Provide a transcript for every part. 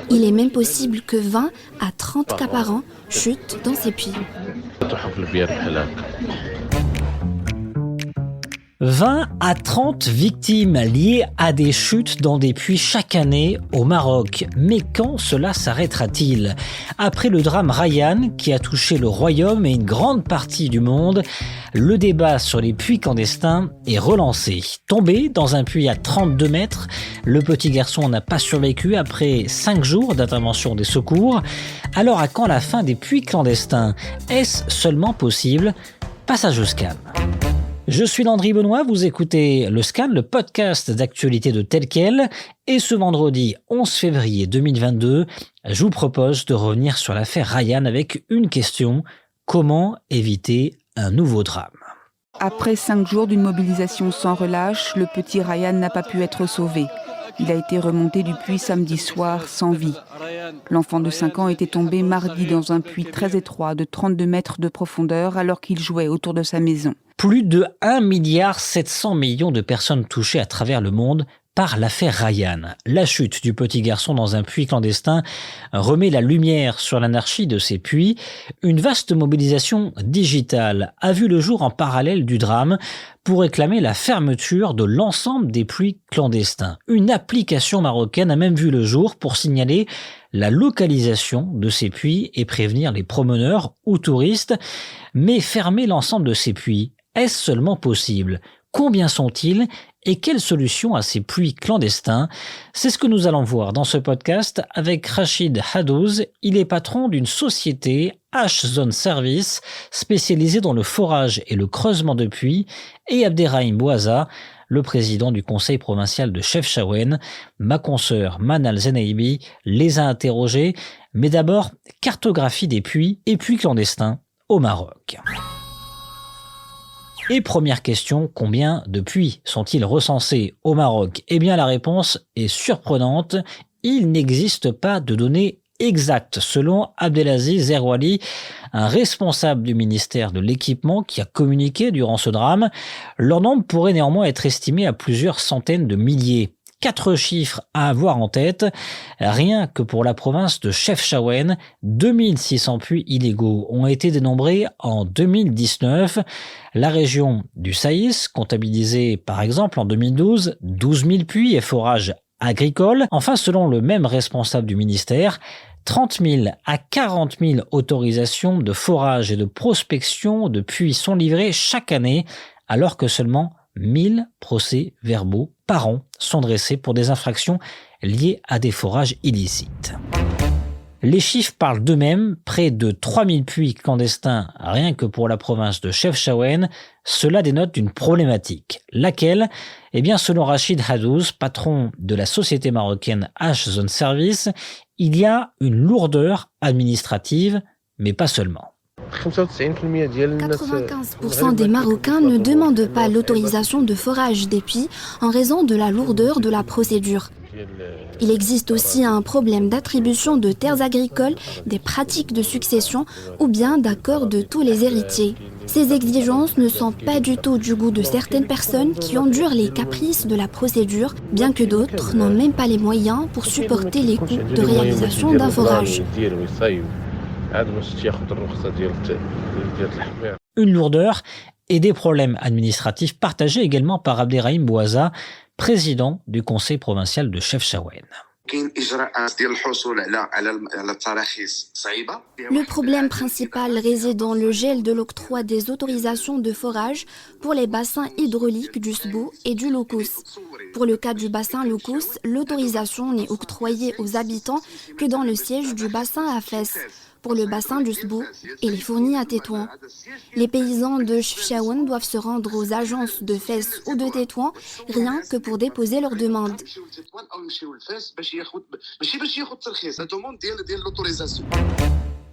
Il est même possible que 20 à 30 cas par an chutent dans ces puits. 20 à 30 victimes liées à des chutes dans des puits chaque année au Maroc. Mais quand cela s'arrêtera-t-il ? Après le drame Rayyan qui a touché le royaume et une grande partie du monde, le débat sur les puits clandestins est relancé. Tombé dans un puits à 32 mètres, le petit garçon n'a pas survécu après 5 jours d'intervention des secours. Alors à quand la fin des puits clandestins ? Est-ce seulement possible ? Passage au scan. Je suis Landry Benoît, vous écoutez Le Scan, le podcast d'actualité de Tel Quel. Et ce vendredi 11 février 2022, je vous propose de revenir sur l'affaire Rayyan avec une question. Comment éviter un nouveau drame ? Après 5 jours d'une mobilisation sans relâche, le petit Rayyan n'a pas pu être sauvé. Il a été remonté du puits samedi soir sans vie. L'enfant de 5 ans était tombé mardi dans un puits très étroit de 32 mètres de profondeur alors qu'il jouait autour de sa maison. Plus de 1,7 milliard de personnes touchées à travers le monde par l'affaire Rayyan. La chute du petit garçon dans un puits clandestin remet la lumière sur l'anarchie de ces puits. Une vaste mobilisation digitale a vu le jour en parallèle du drame pour réclamer la fermeture de l'ensemble des puits clandestins. Une application marocaine a même vu le jour pour signaler la localisation de ces puits et prévenir les promeneurs ou touristes. Mais fermer l'ensemble de ces puits, est-ce seulement possible ? Combien sont-ils et quelle solution à ces puits clandestins ? C'est ce que nous allons voir dans ce podcast avec Rachid Haddouz. Il est patron d'une société H-Zone Service spécialisée dans le forage et le creusement de puits, et Abderrahim Bouaza, le président du conseil provincial de Chefchaouen. Ma consoeur Manal Zenaibi les a interrogés, mais d'abord cartographie des puits et puits clandestins au Maroc. Et première question, combien de puits sont-ils recensés au Maroc ? Eh bien la réponse est surprenante, il n'existe pas de données exactes selon Abdelaziz Zerwali, un responsable du ministère de l'Équipement qui a communiqué durant ce drame. Leur nombre pourrait néanmoins être estimé à plusieurs centaines de milliers. 4 chiffres à avoir en tête. Rien que pour la province de Chefchaouen, 2600 puits illégaux ont été dénombrés en 2019. La région du Saïs comptabilisait par exemple en 2012 12 000 puits et forages agricoles. Enfin, selon le même responsable du ministère, 30 000 à 40 000 autorisations de forage et de prospection de puits sont livrées chaque année, alors que seulement 1000 procès-verbaux par an sont dressés pour des infractions liées à des forages illicites. Les chiffres parlent d'eux-mêmes, près de 3000 puits clandestins rien que pour la province de Chefchaouen. Cela dénote d'une problématique. Laquelle ? Eh bien, selon Rachid Haddouz, patron de la société marocaine H-Zone Service, il y a une lourdeur administrative, mais pas seulement. 95% des Marocains ne demandent pas l'autorisation de forage des puits en raison de la lourdeur de la procédure. Il existe aussi un problème d'attribution de terres agricoles, des pratiques de succession ou bien d'accords de tous les héritiers. Ces exigences ne sont pas du tout du goût de certaines personnes qui endurent les caprices de la procédure, bien que d'autres n'ont même pas les moyens pour supporter les coûts de réalisation d'un forage. Une lourdeur et des problèmes administratifs partagés également par Abderrahim Bouaza, président du conseil provincial de Chefchaouen. Le problème principal réside dans le gel de l'octroi des autorisations de forage pour les bassins hydrauliques du Sbou et du Loukous. Pour le cas du bassin Loukous, l'autorisation n'est octroyée aux habitants que dans le siège du bassin à Fès. Pour le bassin du Sbou, il est fourni à Tétouan. Les paysans de Chefchaouen doivent se rendre aux agences de Fès ou de Tétouan rien que pour déposer leur demande.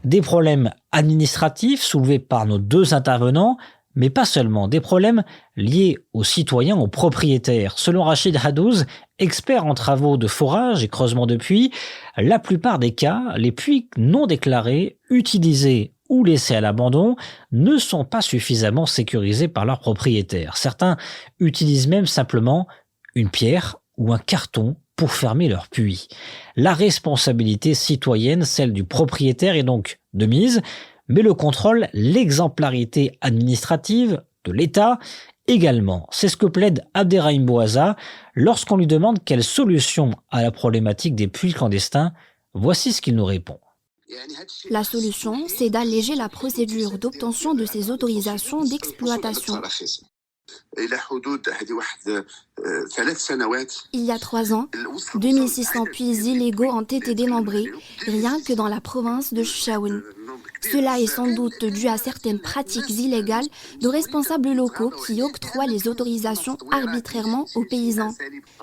Des problèmes administratifs soulevés par nos deux intervenants, mais pas seulement, des problèmes liés aux citoyens, aux propriétaires. Selon Rachid Haddouz, expert en travaux de forage et creusement de puits, la plupart des cas, les puits non déclarés, utilisés ou laissés à l'abandon ne sont pas suffisamment sécurisés par leurs propriétaires. Certains utilisent même simplement une pierre ou un carton pour fermer leur puits. La responsabilité citoyenne, celle du propriétaire, est donc de mise, mais le contrôle, l'exemplarité administrative de l'État également. C'est ce que plaide Abderrahim Bouaza lorsqu'on lui demande quelle solution à la problématique des puits clandestins. Voici ce qu'il nous répond. La solution, c'est d'alléger la procédure d'obtention de ces autorisations d'exploitation. Il y a 3 ans, 2600 puits illégaux ont été dénombrés, rien que dans la province de Chefchaouen. Cela est sans doute dû à certaines pratiques illégales de responsables locaux qui octroient les autorisations arbitrairement aux paysans.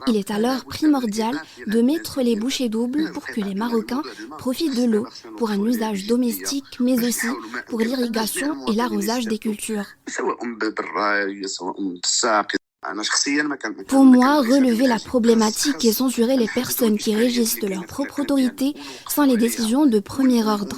Il est alors primordial de mettre les bouchées doubles pour que les Marocains profitent de l'eau pour un usage domestique, mais aussi pour l'irrigation et l'arrosage des cultures. Pour moi, relever la problématique et censurer les personnes qui régissent de leur propre autorité sont les décisions de premier ordre.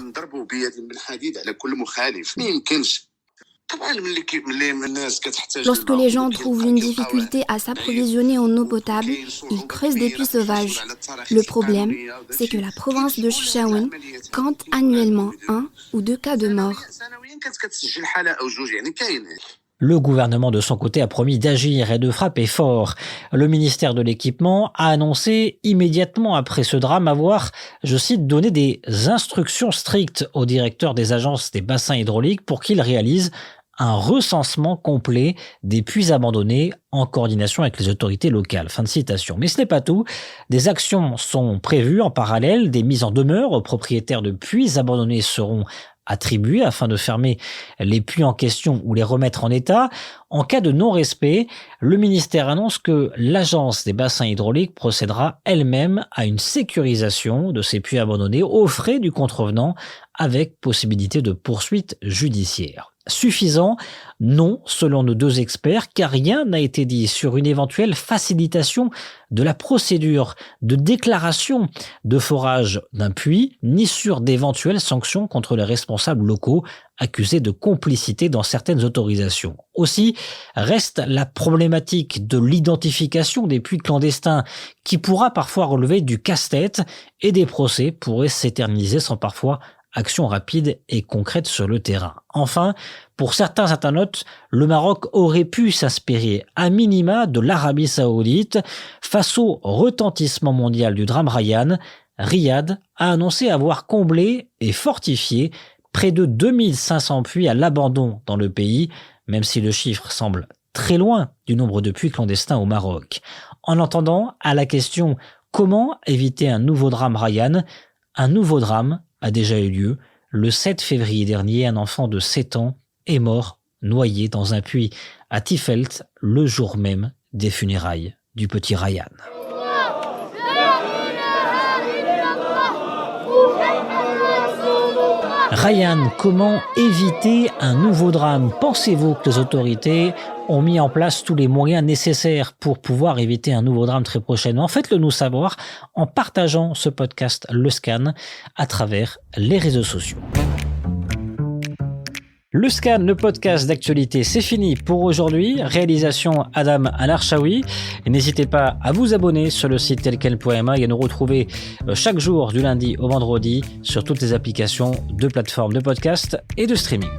Lorsque les gens trouvent une difficulté à s'approvisionner en eau potable, ils creusent des puits sauvages. Le problème, c'est que la province de Chefchaouen compte annuellement 1 ou 2 cas de mort. Le gouvernement, de son côté, a promis d'agir et de frapper fort. Le ministère de l'Équipement a annoncé immédiatement après ce drame avoir, je cite, donné des instructions strictes au directeur des agences des bassins hydrauliques pour qu'il réalise un recensement complet des puits abandonnés en coordination avec les autorités locales. Fin de citation. Mais ce n'est pas tout. Des actions sont prévues en parallèle. Des mises en demeure aux propriétaires de puits abandonnés seront attribués afin de fermer les puits en question ou les remettre en état. En cas de non-respect, le ministère annonce que l'agence des bassins hydrauliques procédera elle-même à une sécurisation de ces puits abandonnés aux frais du contrevenant avec possibilité de poursuite judiciaire. Suffisant? Non, selon nos 2 experts, car rien n'a été dit sur une éventuelle facilitation de la procédure de déclaration de forage d'un puits, ni sur d'éventuelles sanctions contre les responsables locaux accusés de complicité dans certaines autorisations. Aussi, reste la problématique de l'identification des puits clandestins qui pourra parfois relever du casse-tête et des procès pourraient s'éterniser sans parfois action rapide et concrète sur le terrain. Enfin, pour certains internautes, le Maroc aurait pu s'inspirer à minima de l'Arabie Saoudite. Face au retentissement mondial du drame Rayyan, Riyad a annoncé avoir comblé et fortifié près de 2500 puits à l'abandon dans le pays, même si le chiffre semble très loin du nombre de puits clandestins au Maroc. En entendant à la question « Comment éviter un nouveau drame Rayyan ?», un nouveau drame a déjà eu lieu. Le 7 février dernier, un enfant de 7 ans est mort noyé dans un puits à Tifelt le jour même des funérailles du petit Rayyan. Rayyan, comment éviter un nouveau drame? Pensez-vous que les autorités ont mis en place tous les moyens nécessaires pour pouvoir éviter un nouveau drame très prochainement? Faites-le nous savoir en partageant ce podcast Le Scan à travers les réseaux sociaux. Le Scan, le podcast d'actualité, c'est fini pour aujourd'hui. Réalisation Adam Al-Arshawi. N'hésitez pas à vous abonner sur le site telquel.ma et à nous retrouver chaque jour du lundi au vendredi sur toutes les applications de plateformes de podcast et de streaming.